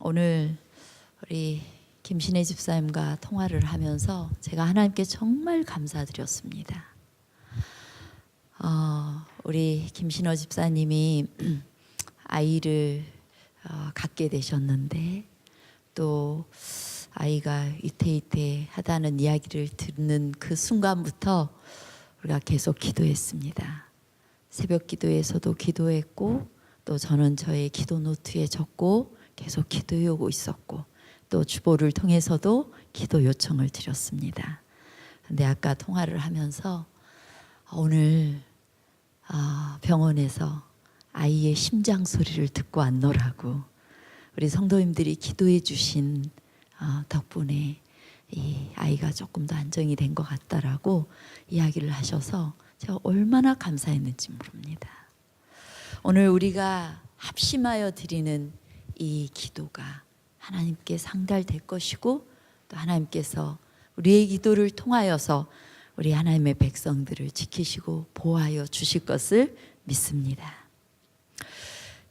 오늘 우리 김신혜 집사님과 통화를 하면서 제가 하나님께 정말 감사드렸습니다. 우리 김신혜 집사님이 아이를 갖게 되셨는데 또 아이가 위태위태하다는 이야기를 듣는 그 순간부터 우리가 계속 기도했습니다. 새벽 기도에서도 기도했고 또 저는 저의 기도 노트에 적고 계속 기도해오고 있었고 또 주보를 통해서도 기도 요청을 드렸습니다. 근데 아까 통화를 하면서 오늘 병원에서 아이의 심장 소리를 듣고 왔노라고 우리 성도님들이 기도해 주신 덕분에 이 아이가 조금 더 안정이 된 것 같다라고 이야기를 하셔서 제가 얼마나 감사했는지 모릅니다. 오늘 우리가 합심하여 드리는 이 기도가 하나님께 상달될 것이고 또 하나님께서 우리의 기도를 통하여서 우리 하나님의 백성들을 지키시고 보호하여 주실 것을 믿습니다.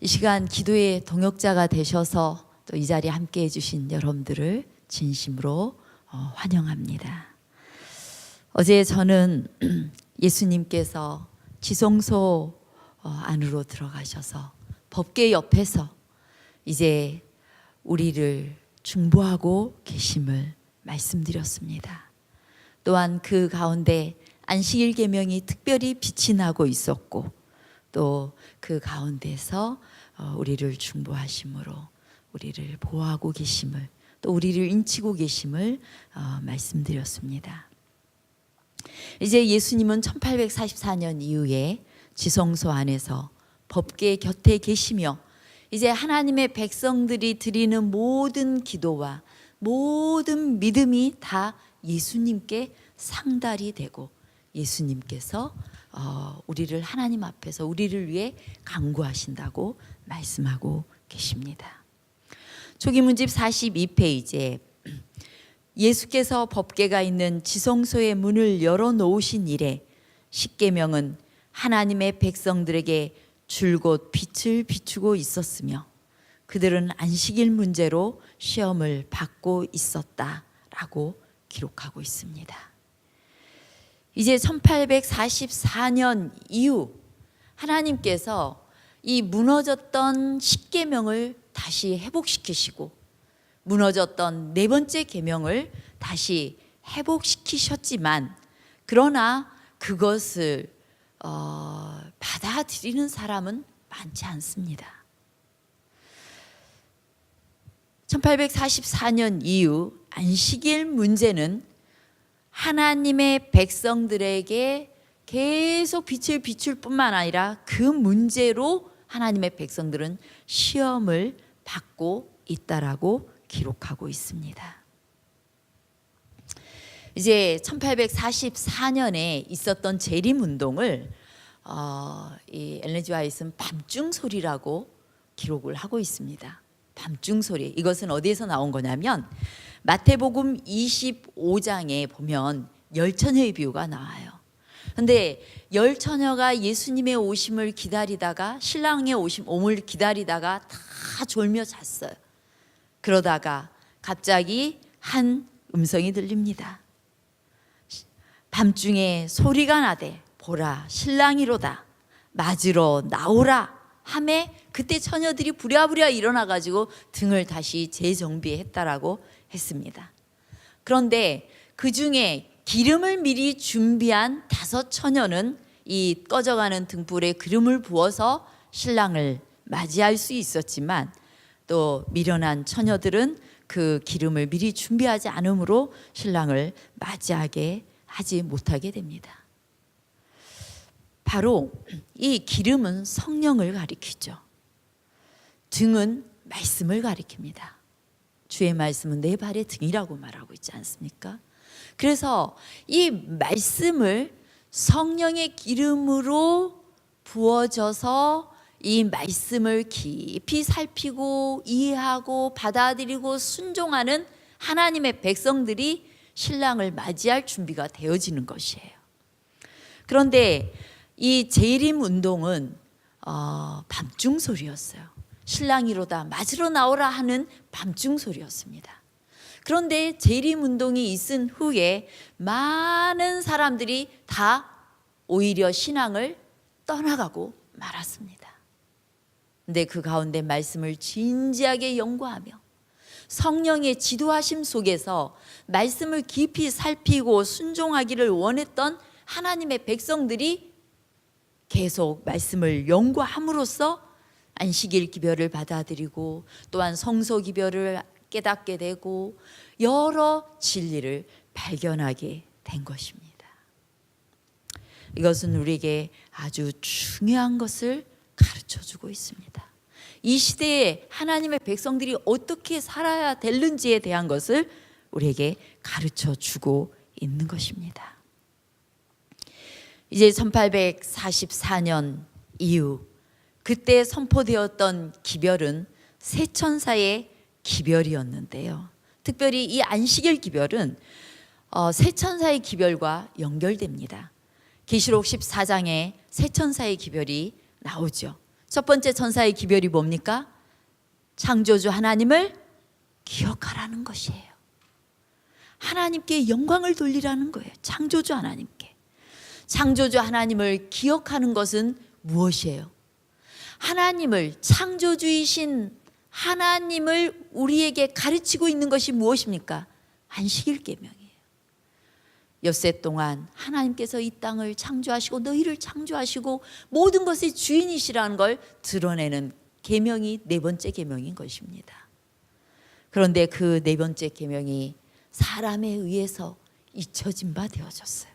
이 시간 기도의 동역자가 되셔서 또 이 자리에 함께 해주신 여러분들을 진심으로 환영합니다. 어제 저는 예수님께서 지성소 안으로 들어가셔서 법궤 옆에서 이제 우리를 중보하고 계심을 말씀드렸습니다. 또한 그 가운데 안식일 계명이 특별히 빛이 나고 있었고 또 그 가운데서 우리를 중보하심으로 우리를 보호하고 계심을 또 우리를 인치고 계심을 말씀드렸습니다. 이제 예수님은 1844년 이후에 지성소 안에서 법궤 곁에 계시며 이제 하나님의 백성들이 드리는 모든 기도와 모든 믿음이 다 예수님께 상달이 되고 예수님께서 우리를 하나님 앞에서 우리를 위해 간구하신다고 말씀하고 계십니다. 초기문집 42페이지에 예수께서 법궤가 있는 지성소의 문을 열어놓으신 이래 십계명은 하나님의 백성들에게 줄곧 빛을 비추고 있었으며 그들은 안식일 문제로 시험을 받고 있었다라고 기록하고 있습니다. 이제 1844년 이후 하나님께서 이 무너졌던 십계명을 다시 회복시키시고 무너졌던 네 번째 계명을 다시 회복시키셨지만 그러나 그것을 받아들이는 사람은 많지 않습니다. 1844년 이후 안식일 문제는 하나님의 백성들에게 계속 빛을 비출 뿐만 아니라 그 문제로 하나님의 백성들은 시험을 받고 있다라고 기록하고 있습니다. 이제 1844년에 있었던 재림운동을 이 엘렌 G. 화이트는 밤중 소리라고 기록을 하고 있습니다. 밤중 소리. 이것은 어디에서 나온 거냐면 마태복음 25장에 보면 열처녀의 비유가 나와요. 근데 열처녀가 예수님의 오심을 기다리다가 신랑의 오심을 기다리다가 다 졸며 잤어요. 그러다가 갑자기 한 음성이 들립니다. 밤중에 소리가 나되 보라 신랑이로다 맞으러 나오라 하매 그때 처녀들이 부랴부랴 일어나가지고 등을 다시 재정비했다라고 했습니다. 그런데 그 중에 기름을 미리 준비한 5 처녀는 이 꺼져가는 등불에 기름을 부어서 신랑을 맞이할 수 있었지만 또 미련한 처녀들은 그 기름을 미리 준비하지 않으므로 신랑을 맞이하게 하지 못하게 됩니다. 바로 이 기름은 성령을 가리키죠. 등은 말씀을 가리킵니다. 주의 말씀은 내 발의 등이라고 말하고 있지 않습니까? 그래서 이 말씀을 성령의 기름으로 부어져서 이 말씀을 깊이 살피고 이해하고 받아들이고 순종하는 하나님의 백성들이 신랑을 맞이할 준비가 되어지는 것이에요. 그런데 이 재림 운동은 밤중 소리였어요. 신랑이로다 맞으러 나오라 하는 밤중 소리였습니다. 그런데 재림운동이 있은 후에 많은 사람들이 다 오히려 신앙을 떠나가고 말았습니다. 근데 그 가운데 말씀을 진지하게 연구하며 성령의 지도하심 속에서 말씀을 깊이 살피고 순종하기를 원했던 하나님의 백성들이 계속 말씀을 연구함으로써 안식일 기별을 받아들이고 또한 성소 기별을 깨닫게 되고 여러 진리를 발견하게 된 것입니다. 이것은 우리에게 아주 중요한 것을 가르쳐주고 있습니다. 이 시대에 하나님의 백성들이 어떻게 살아야 되는지에 대한 것을 우리에게 가르쳐주고 있는 것입니다. 이제 1844년 이후 그때 선포되었던 기별은 새 천사의 기별이었는데요. 특별히 이 안식일 기별은 새 천사의 기별과 연결됩니다. 계시록 14장에 새 천사의 기별이 나오죠. 첫 번째 천사의 기별이 뭡니까? 창조주 하나님을 기억하라는 것이에요. 하나님께 영광을 돌리라는 거예요. 창조주 하나님께. 창조주 하나님을 기억하는 것은 무엇이에요? 하나님을, 창조주이신 하나님을 우리에게 가르치고 있는 것이 무엇입니까? 안식일 계명이에요. 엿새 동안 하나님께서 이 땅을 창조하시고 너희를 창조하시고 모든 것의 주인이시라는 걸 드러내는 계명이 네 번째 계명인 것입니다. 그런데 그 네 번째 계명이 사람에 의해서 잊혀진 바 되어졌어요.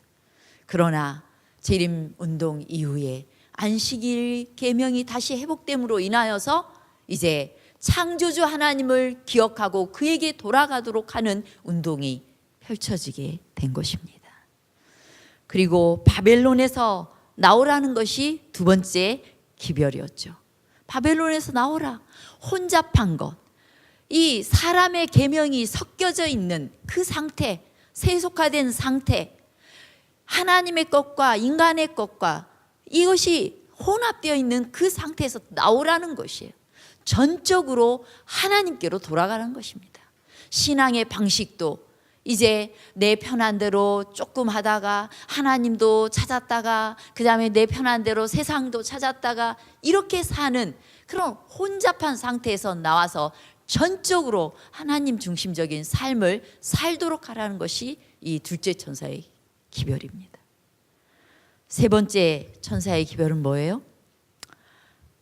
그러나 재림운동 이후에 안식일 계명이 다시 회복됨으로 인하여서 이제 창조주 하나님을 기억하고 그에게 돌아가도록 하는 운동이 펼쳐지게 된 것입니다. 그리고 바벨론에서 나오라는 것이 두 번째 기별이었죠. 바벨론에서 나오라. 혼잡한 것, 이 사람의 계명이 섞여져 있는 그 상태, 세속화된 상태, 하나님의 것과 인간의 것과 이것이 혼합되어 있는 그 상태에서 나오라는 것이에요. 전적으로 하나님께로 돌아가는 것입니다. 신앙의 방식도 이제 내 편한 대로 조금 하다가 하나님도 찾았다가 그 다음에 내 편한 대로 세상도 찾았다가 이렇게 사는 그런 혼잡한 상태에서 나와서 전적으로 하나님 중심적인 삶을 살도록 하라는 것이 이 둘째 천사의 기별입니다. 세 번째 천사의 기별은 뭐예요?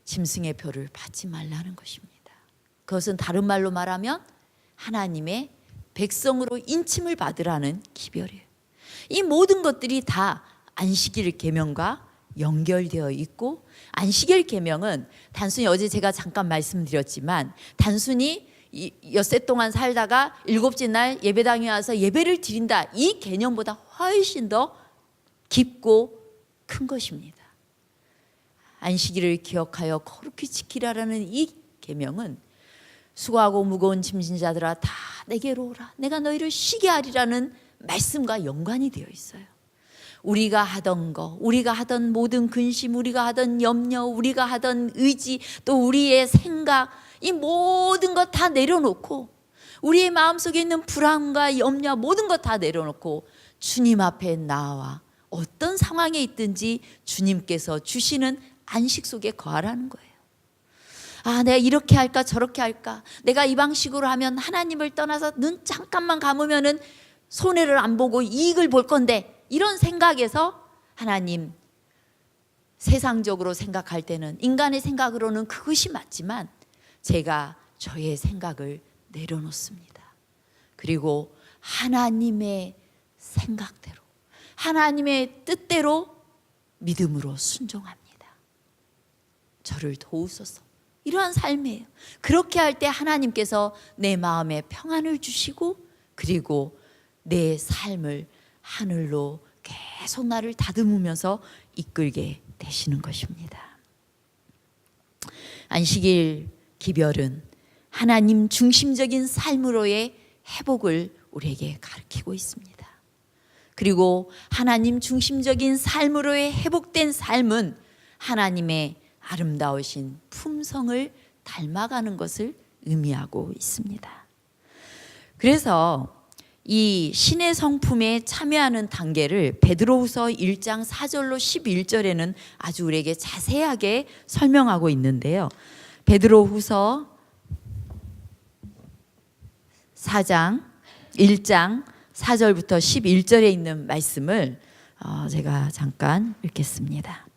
짐승의 표를 받지 말라는 것입니다. 그것은 다른 말로 말하면 하나님의 백성으로 인침을 받으라는 기별이에요. 이 모든 것들이 다 안식일 계명과 연결되어 있고, 안식일 계명은 단순히 어제 제가 잠깐 말씀드렸지만 단순히 엿새 동안 살다가 일곱째 날 예배당에 와서 예배를 드린다, 이 개념보다 훨씬 더 깊고 큰 것입니다. 안식일을 기억하여 거룩히 지키라라는 이 계명은 수고하고 무거운 짐진 자들아 다 내게로 오라, 내가 너희를 쉬게 하리라는 말씀과 연관이 되어 있어요. 우리가 하던 거, 우리가 하던 모든 근심, 우리가 하던 염려, 우리가 하던 의지, 또 우리의 생각, 이 모든 것 다 내려놓고, 우리의 마음속에 있는 불안과 염려 모든 것 다 내려놓고 주님 앞에 나와 어떤 상황에 있든지 주님께서 주시는 안식 속에 거하라는 거예요. 아, 내가 이렇게 할까 저렇게 할까, 내가 이 방식으로 하면 하나님을 떠나서 눈 잠깐만 감으면은 손해를 안 보고 이익을 볼 건데, 이런 생각에서 하나님, 세상적으로 생각할 때는, 인간의 생각으로는 그것이 맞지만 제가 저의 생각을 내려놓습니다. 그리고 하나님의 생각대로, 하나님의 뜻대로 믿음으로 순종합니다. 저를 도우소서. 이러한 삶이에요. 그렇게 할 때 하나님께서 내 마음에 평안을 주시고, 그리고 내 삶을 하늘로 계속 나를 다듬으면서 이끌게 되시는 것입니다. 안식일 기별은 하나님 중심적인 삶으로의 회복을 우리에게 가르치고 있습니다. 그리고 하나님 중심적인 삶으로의 회복된 삶은 하나님의 아름다우신 품성을 닮아가는 것을 의미하고 있습니다. 그래서 이 신의 성품에 참여하는 단계를 베드로후서 1장 4절로 11절에는 아주 우리에게 자세하게 설명하고 있는데요. 베드로후서 4장 1장 4절부터 11절에 있는 말씀을 제가 잠깐 읽겠습니다.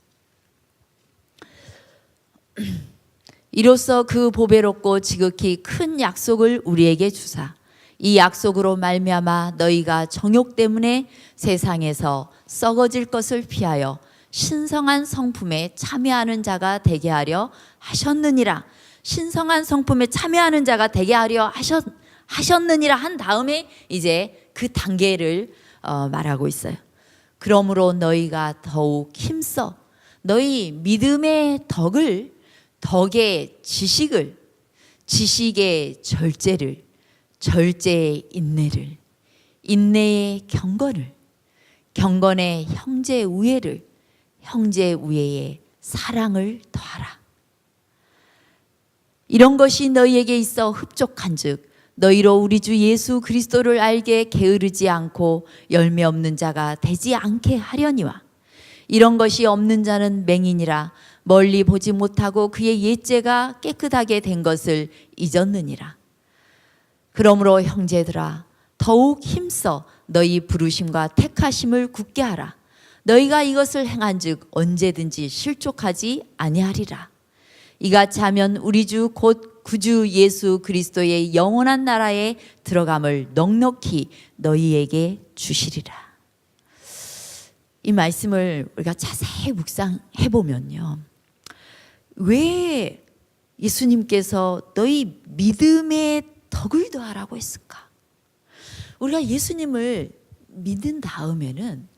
이로써 그 보배롭고 지극히 큰 약속을 우리에게 주사 이 약속으로 말미암아 너희가 정욕 때문에 세상에서 썩어질 것을 피하여 신성한 성품에 참여하는 자가 되게 하려 하셨느니라. 신성한 성품에 참여하는 자가 되게 하려 하셨느니라 한 다음에 이제 그 단계를 말하고 있어요. 그러므로 너희가 더욱 힘써 너희 믿음의 덕의 지식을, 지식의 절제를, 절제의 인내를, 인내의 경건을, 경건의 형제 우애를, 형제 우애의 사랑을 더하라. 이런 것이 너희에게 있어 흡족한즉 너희로 우리 주 예수 그리스도를 알게 게으르지 않고 열매 없는 자가 되지 않게 하려니와 이런 것이 없는 자는 맹인이라 멀리 보지 못하고 그의 옛죄가 깨끗하게 된 것을 잊었느니라. 그러므로 형제들아 더욱 힘써 너희 부르심과 택하심을 굳게 하라. 너희가 이것을 행한즉 언제든지 실족하지 아니하리라. 이같이 하면 우리 주 곧 구주 예수 그리스도의 영원한 나라에 들어감을 넉넉히 너희에게 주시리라. 이 말씀을 우리가 자세히 묵상해 보면요, 왜 예수님께서 너희 믿음의 덕을 더하라고 했을까? 우리가 예수님을 믿은 다음에는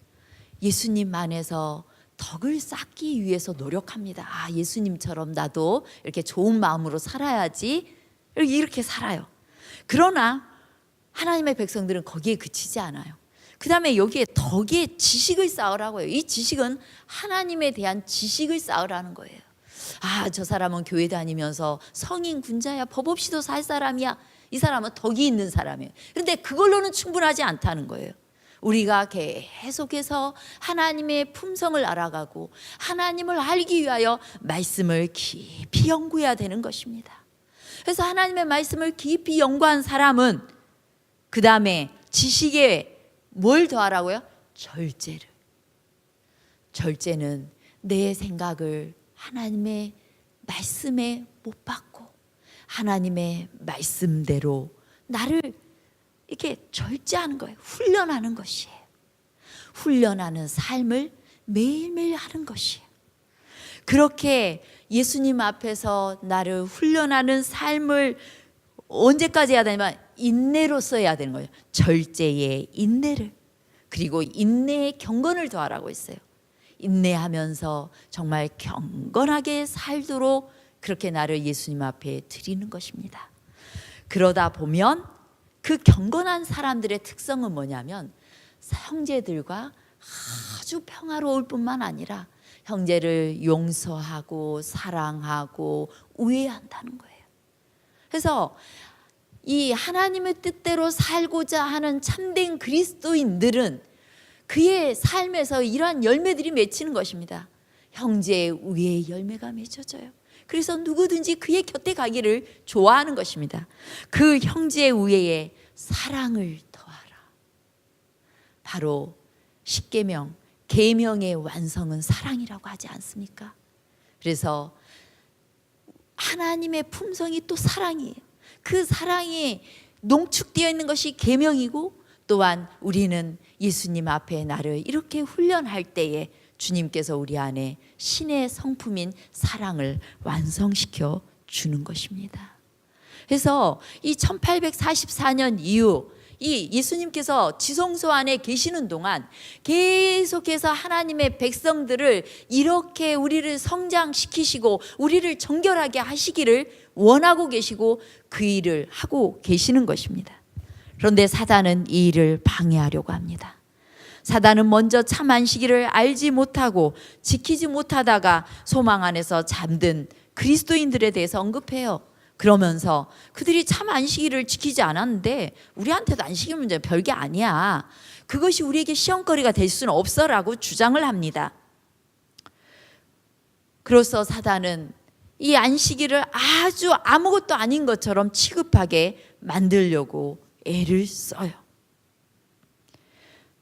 예수님 안에서 덕을 쌓기 위해서 노력합니다. 예수님처럼 나도 이렇게 좋은 마음으로 살아야지, 이렇게 살아요. 그러나 하나님의 백성들은 거기에 그치지 않아요. 그 다음에 여기에 덕의 지식을 쌓으라고 해요. 이 지식은 하나님에 대한 지식을 쌓으라는 거예요. 저 사람은 교회 다니면서 성인 군자야, 법 없이도 살 사람이야. 이 사람은 덕이 있는 사람이에요. 그런데 그걸로는 충분하지 않다는 거예요. 우리가 계속해서 하나님의 품성을 알아가고 하나님을 알기 위하여 말씀을 깊이 연구해야 되는 것입니다. 그래서 하나님의 말씀을 깊이 연구한 사람은 그 다음에 지식에 뭘 더하라고요? 절제를. 절제는 내 생각을 하나님의 말씀에 못 받고 하나님의 말씀대로 나를 이렇게 절제하는 거예요. 훈련하는 것이에요. 훈련하는 삶을 매일매일 하는 것이에요. 그렇게 예수님 앞에서 나를 훈련하는 삶을 언제까지 해야 되냐면 인내로써 해야 되는 거예요. 절제의 인내를, 그리고 인내의 경건을 더하라고 했어요. 인내하면서 정말 경건하게 살도록 그렇게 나를 예수님 앞에 드리는 것입니다. 그러다 보면 그 경건한 사람들의 특성은 뭐냐면 형제들과 아주 평화로울 뿐만 아니라 형제를 용서하고 사랑하고 우애한다는 거예요. 그래서 이 하나님의 뜻대로 살고자 하는 참된 그리스도인들은 그의 삶에서 이러한 열매들이 맺히는 것입니다. 형제의 우애의 열매가 맺혀져요. 그래서 누구든지 그의 곁에 가기를 좋아하는 것입니다. 그 형제의 우애에 사랑을 더하라. 바로 십계명, 계명의 완성은 사랑이라고 하지 않습니까? 그래서 하나님의 품성이 또 사랑이에요. 그 사랑이 농축되어 있는 것이 계명이고, 또한 우리는 예수님 앞에 나를 이렇게 훈련할 때에 주님께서 우리 안에 신의 성품인 사랑을 완성시켜 주는 것입니다. 그래서 이 1844년 이후 이 예수님께서 지성소 안에 계시는 동안 계속해서 하나님의 백성들을 이렇게 우리를 성장시키시고 우리를 정결하게 하시기를 원하고 계시고 그 일을 하고 계시는 것입니다. 그런데 사단은 이 일을 방해하려고 합니다. 사단은 먼저 참 안식일을 알지 못하고 지키지 못하다가 소망 안에서 잠든 그리스도인들에 대해서 언급해요. 그러면서 그들이 참 안식일을 지키지 않았는데 우리한테도 안식일 문제는 별게 아니야. 그것이 우리에게 시험거리가 될 수는 없어라고 주장을 합니다. 그로써 사단은 이 안식일을 아주 아무것도 아닌 것처럼 취급하게 만들려고 애를 써요.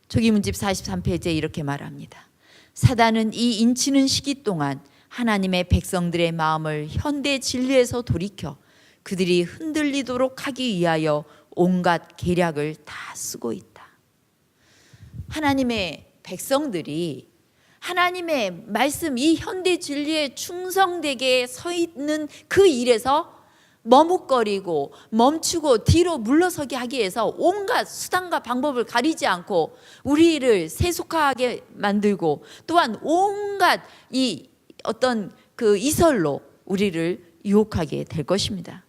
초기문집 43페이지에 이렇게 말합니다. 사단은 이 인치는 시기 동안 하나님의 백성들의 마음을 현대 진리에서 돌이켜 그들이 흔들리도록 하기 위하여 온갖 계략을 다 쓰고 있다. 하나님의 백성들이 하나님의 말씀, 이 현대 진리에 충성되게 서 있는 그 일에서 머뭇거리고 멈추고 뒤로 물러서게 하기 위해서 온갖 수단과 방법을 가리지 않고 우리를 세속화하게 만들고 또한 온갖 이 어떤 그 이설로 우리를 유혹하게 될 것입니다.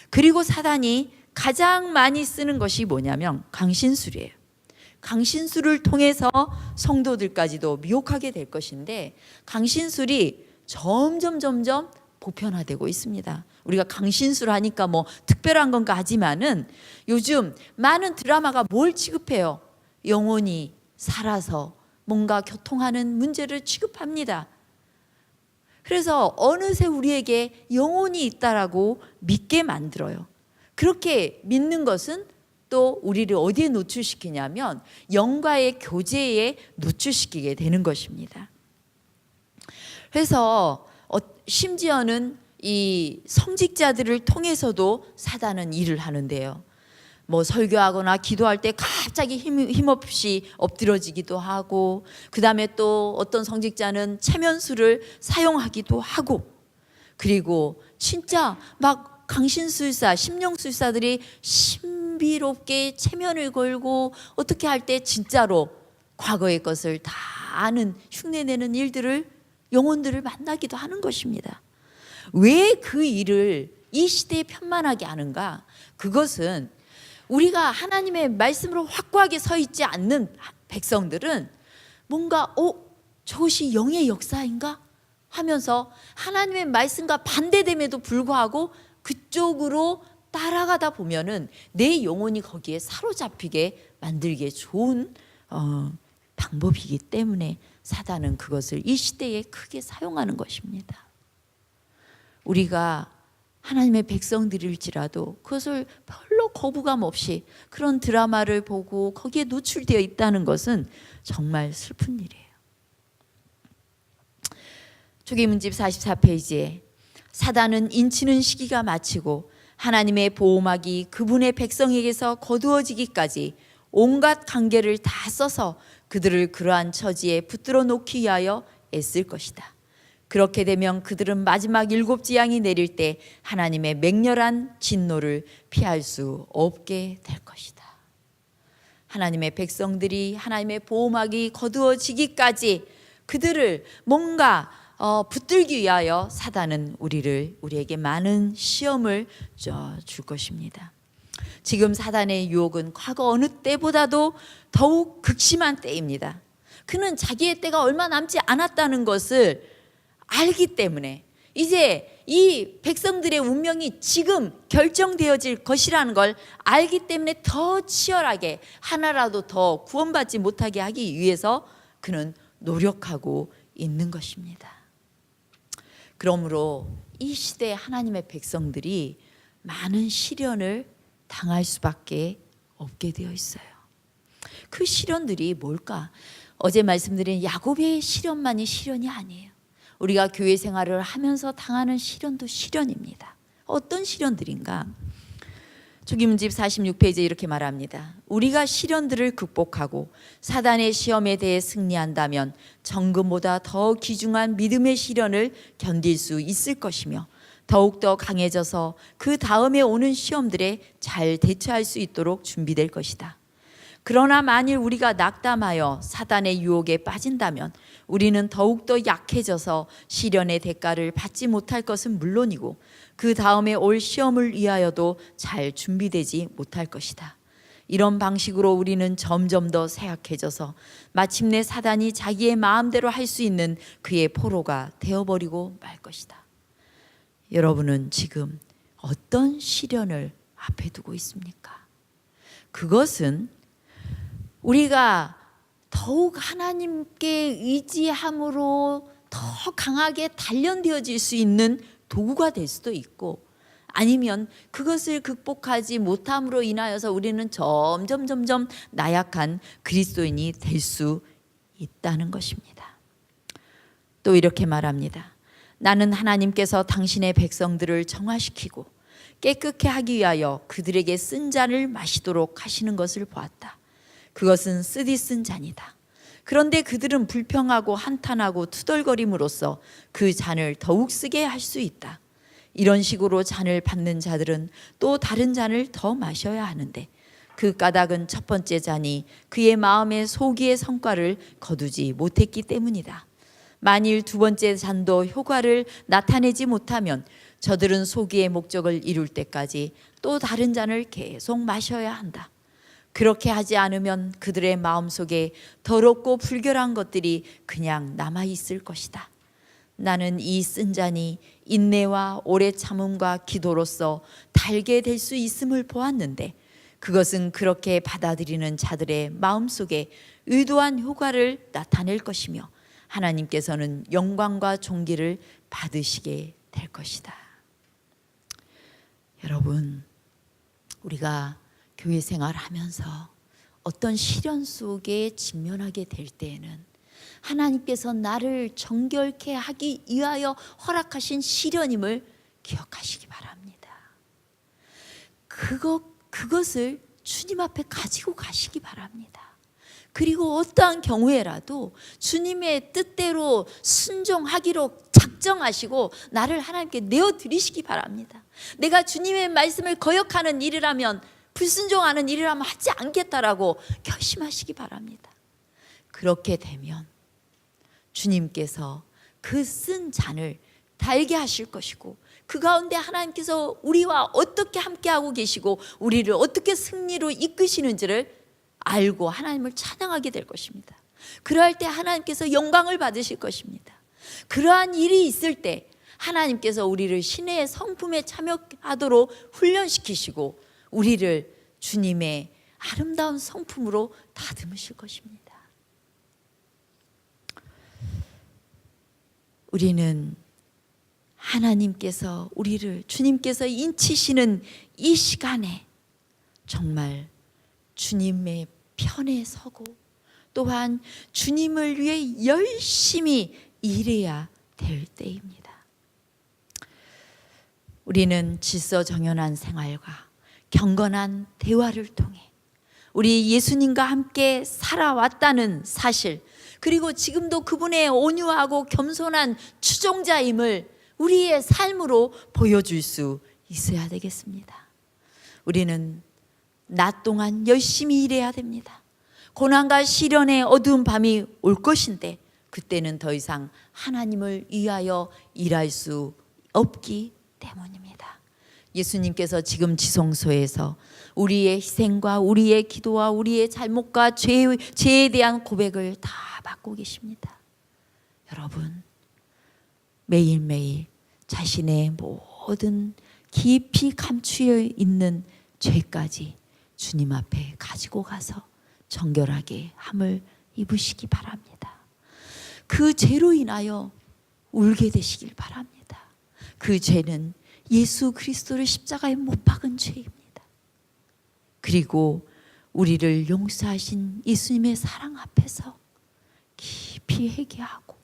그리고 사단이 가장 많이 쓰는 것이 뭐냐면 강신술이에요. 강신술을 통해서 성도들까지도 미혹하게 될 것인데 강신술이 점점 보편화되고 있습니다. 우리가 강신술 하니까 뭐 특별한 건가 하지만은 요즘 많은 드라마가 뭘 취급해요? 영혼이 살아서 뭔가 교통하는 문제를 취급합니다. 그래서 어느새 우리에게 영혼이 있다라고 믿게 만들어요. 그렇게 믿는 것은 또 우리를 어디에 노출시키냐면 영과의 교제에 노출시키게 되는 것입니다. 그래서 심지어는 이 성직자들을 통해서도 사단은 일을 하는데요. 뭐 설교하거나 기도할 때 갑자기 힘없이 엎드러지기도 하고, 그 다음에 또 어떤 성직자는 체면술을 사용하기도 하고, 그리고 진짜 막 강신술사, 심령술사들이 신비롭게 체면을 걸고 어떻게 할 때 진짜로 과거의 것을 다 아는 흉내내는 일들을, 영혼들을 만나기도 하는 것입니다. 왜 그 일을 이 시대에 편만하게 하는가? 그것은 우리가 하나님의 말씀으로 확고하게 서 있지 않는 백성들은 뭔가 저것이 영의 역사인가? 하면서 하나님의 말씀과 반대됨에도 불구하고 그쪽으로 따라가다 보면은 내 영혼이 거기에 사로잡히게 만들기에 좋은 방법이기 때문에 사단은 그것을 이 시대에 크게 사용하는 것입니다. 우리가 하나님의 백성들일지라도 그것을 별로 거부감 없이 그런 드라마를 보고 거기에 노출되어 있다는 것은 정말 슬픈 일이에요. 초기문집 44페이지에 사단은 인치는 시기가 마치고 하나님의 보호막이 그분의 백성에게서 거두어지기까지 온갖 관계를 다 써서 그들을 그러한 처지에 붙들어 놓기 위하여 애쓸 것이다. 그렇게 되면 그들은 마지막 7 재앙이 내릴 때 하나님의 맹렬한 진노를 피할 수 없게 될 것이다. 하나님의 백성들이 하나님의 보호막이 거두어지기까지 그들을 뭔가 붙들기 위하여 사단은 우리에게 많은 시험을 줄 것입니다. 지금 사단의 유혹은 과거 어느 때보다도 더욱 극심한 때입니다. 그는 자기의 때가 얼마 남지 않았다는 것을 알기 때문에 이제 이 백성들의 운명이 지금 결정되어질 것이라는 걸 알기 때문에 더 치열하게 하나라도 더 구원받지 못하게 하기 위해서 그는 노력하고 있는 것입니다. 그러므로 이 시대에 하나님의 백성들이 많은 시련을 당할 수밖에 없게 되어 있어요. 그 시련들이 뭘까? 어제 말씀드린 야곱의 시련만이 시련이 아니에요. 우리가 교회 생활을 하면서 당하는 시련도 시련입니다. 어떤 시련들인가? 초기문집 46페이지에 이렇게 말합니다. 우리가 시련들을 극복하고 사단의 시험에 대해 승리한다면 정금보다 더 귀중한 믿음의 시련을 견딜 수 있을 것이며 더욱더 강해져서 그 다음에 오는 시험들에 잘 대처할 수 있도록 준비될 것이다. 그러나 만일 우리가 낙담하여 사단의 유혹에 빠진다면 우리는 더욱더 약해져서 시련의 대가를 받지 못할 것은 물론이고 그 다음에 올 시험을 위하여도 잘 준비되지 못할 것이다. 이런 방식으로 우리는 점점 더 쇠약해져서 마침내 사단이 자기의 마음대로 할 수 있는 그의 포로가 되어버리고 말 것이다. 여러분은 지금 어떤 시련을 앞에 두고 있습니까? 그것은 우리가 더욱 하나님께 의지함으로 더 강하게 단련되어질 수 있는 도구가 될 수도 있고, 아니면 그것을 극복하지 못함으로 인하여서 우리는 점점 나약한 그리스도인이 될 수 있다는 것입니다. 또 이렇게 말합니다. 나는 하나님께서 당신의 백성들을 정화시키고 깨끗게 하기 위하여 그들에게 쓴 잔을 마시도록 하시는 것을 보았다. 그것은 쓰디 쓴 잔이다. 그런데 그들은 불평하고 한탄하고 투덜거림으로써 그 잔을 더욱 쓰게 할 수 있다. 이런 식으로 잔을 받는 자들은 또 다른 잔을 더 마셔야 하는데 그 까닭은 첫 번째 잔이 그의 마음의 소기의 성과를 거두지 못했기 때문이다. 만일 두 번째 잔도 효과를 나타내지 못하면 저들은 소기의 목적을 이룰 때까지 또 다른 잔을 계속 마셔야 한다. 그렇게 하지 않으면 그들의 마음속에 더럽고 불결한 것들이 그냥 남아있을 것이다. 나는 이 쓴 잔이 인내와 오래 참음과 기도로서 달게 될 수 있음을 보았는데 그것은 그렇게 받아들이는 자들의 마음속에 의도한 효과를 나타낼 것이며 하나님께서는 영광과 존귀를 받으시게 될 것이다. 여러분, 우리가 교회 생활하면서 어떤 시련 속에 직면하게 될 때에는 하나님께서 나를 정결케 하기 위하여 허락하신 시련임을 기억하시기 바랍니다. 그것을 주님 앞에 가지고 가시기 바랍니다. 그리고 어떠한 경우에라도 주님의 뜻대로 순종하기로 작정하시고 나를 하나님께 내어드리시기 바랍니다. 내가 주님의 말씀을 거역하는 일이라면, 불순종하는 일이라면 하지 않겠다라고 결심하시기 바랍니다. 그렇게 되면 주님께서 그 쓴 잔을 달게 하실 것이고 그 가운데 하나님께서 우리와 어떻게 함께하고 계시고 우리를 어떻게 승리로 이끄시는지를 알고 하나님을 찬양하게 될 것입니다. 그러할 때 하나님께서 영광을 받으실 것입니다. 그러한 일이 있을 때 하나님께서 우리를 신의 성품에 참여하도록 훈련시키시고 우리를 주님의 아름다운 성품으로 다듬으실 것입니다. 우리는 하나님께서 우리를, 주님께서 인치시는 이 시간에 정말 주님의 편에 서고 또한 주님을 위해 열심히 일해야 될 때입니다. 우리는 질서정연한 생활과 경건한 대화를 통해 우리 예수님과 함께 살아왔다는 사실, 그리고 지금도 그분의 온유하고 겸손한 추종자임을 우리의 삶으로 보여줄 수 있어야 되겠습니다. 우리는 낮 동안 열심히 일해야 됩니다. 고난과 시련의 어두운 밤이 올 것인데 그때는 더 이상 하나님을 위하여 일할 수 없기 때문입니다. 예수님께서 지금 지성소에서 우리의 희생과 우리의 기도와 우리의 잘못과 죄에 대한 고백을 다 받고 계십니다. 여러분, 매일매일 자신의 모든 깊이 감추어 있는 죄까지 주님 앞에 가지고 가서 정결하게 함을 입으시기 바랍니다. 그 죄로 인하여 울게 되시길 바랍니다. 그 죄는 예수 그리스도를 십자가에 못 박은 죄입니다. 그리고 우리를 용서하신 예수님의 사랑 앞에서 깊이 회개하고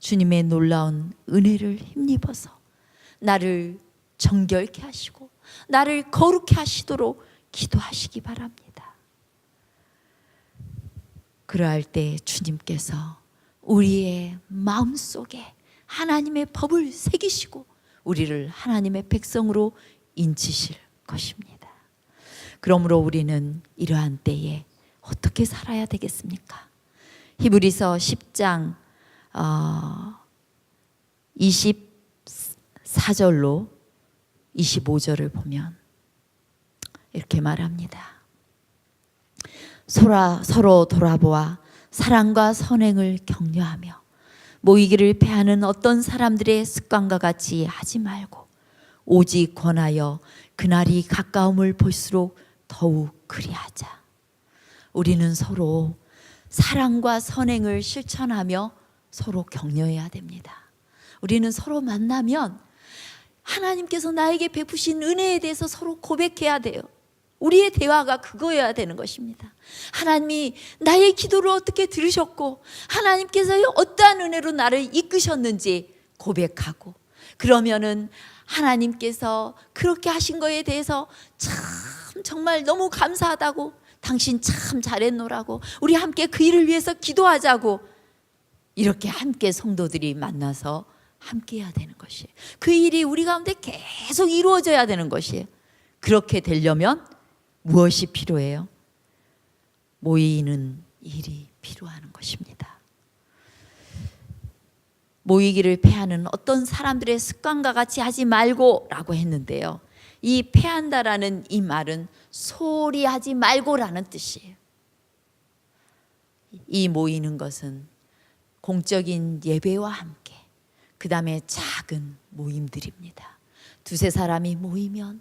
주님의 놀라운 은혜를 힘입어서 나를 정결케 하시고 나를 거룩케 하시도록 기도하시기 바랍니다. 그러할 때 주님께서 우리의 마음속에 하나님의 법을 새기시고 우리를 하나님의 백성으로 인치실 것입니다. 그러므로 우리는 이러한 때에 어떻게 살아야 되겠습니까? 히브리서 10장 24절로 25절을 보면 이렇게 말합니다. 서로 돌아보아 사랑과 선행을 격려하며 모이기를 패하는 어떤 사람들의 습관과 같이 하지 말고 오직 권하여 그날이 가까움을 볼수록 더욱 그리하자. 우리는 서로 사랑과 선행을 실천하며 서로 격려해야 됩니다. 우리는 서로 만나면 하나님께서 나에게 베푸신 은혜에 대해서 서로 고백해야 돼요. 우리의 대화가 그거여야 되는 것입니다. 하나님이 나의 기도를 어떻게 들으셨고 하나님께서 어떠한 은혜로 나를 이끄셨는지 고백하고, 그러면은 하나님께서 그렇게 하신 거에 대해서 참 정말 너무 감사하다고, 당신 참 잘했노라고, 우리 함께 그 일을 위해서 기도하자고, 이렇게 함께 성도들이 만나서 함께 해야 되는 것이에요. 그 일이 우리 가운데 계속 이루어져야 되는 것이에요. 그렇게 되려면 무엇이 필요해요? 모이는 일이 필요한 것입니다. 모이기를 패하는 어떤 사람들의 습관과 같이 하지 말고 라고 했는데요, 이 패한다라는 이 말은 소홀히 하지 말고라는 뜻이에요. 이 모이는 것은 공적인 예배와 함께, 그 다음에 작은 모임들입니다. 두세 사람이 모이면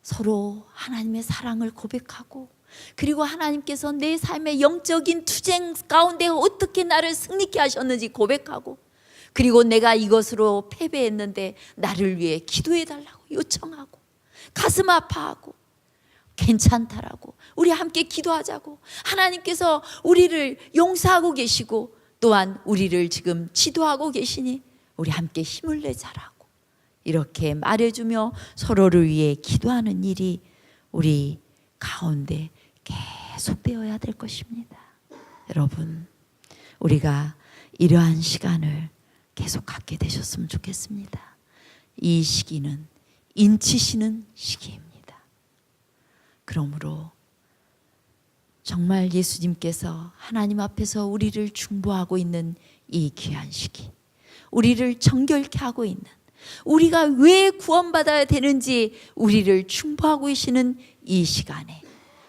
서로 하나님의 사랑을 고백하고, 그리고 하나님께서 내 삶의 영적인 투쟁 가운데 어떻게 나를 승리케 하셨는지 고백하고, 그리고 내가 이것으로 패배했는데 나를 위해 기도해 달라고 요청하고, 가슴 아파하고 괜찮다라고 우리 함께 기도하자고, 하나님께서 우리를 용서하고 계시고 또한 우리를 지금 지도하고 계시니 우리 함께 힘을 내자라고 이렇게 말해주며 서로를 위해 기도하는 일이 우리 가운데 계속되어야 될 것입니다. 여러분, 우리가 이러한 시간을 계속 갖게 되셨으면 좋겠습니다. 이 시기는 인치시는 시기입니다. 그러므로 정말 예수님께서 하나님 앞에서 우리를 중보하고 있는 이 귀한 시기, 우리를 정결케 하고 있는, 우리가 왜 구원받아야 되는지 우리를 중보하고 계시는 이 시간에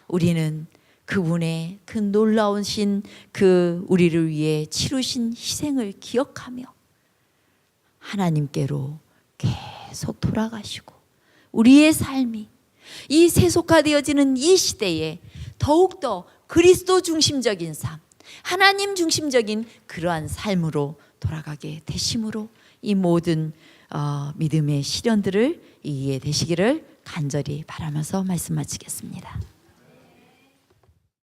우리는 그분의 그 놀라우신 그 우리를 위해 치루신 희생을 기억하며 하나님께로 계속 돌아가시고, 우리의 삶이 이 세속화되어지는 이 시대에 더욱더 그리스도 중심적인 삶, 하나님 중심적인 그러한 삶으로 돌아가게 되심으로 이 모든 믿음의 시련들을 이기게 되시기를 간절히 바라면서 말씀 마치겠습니다.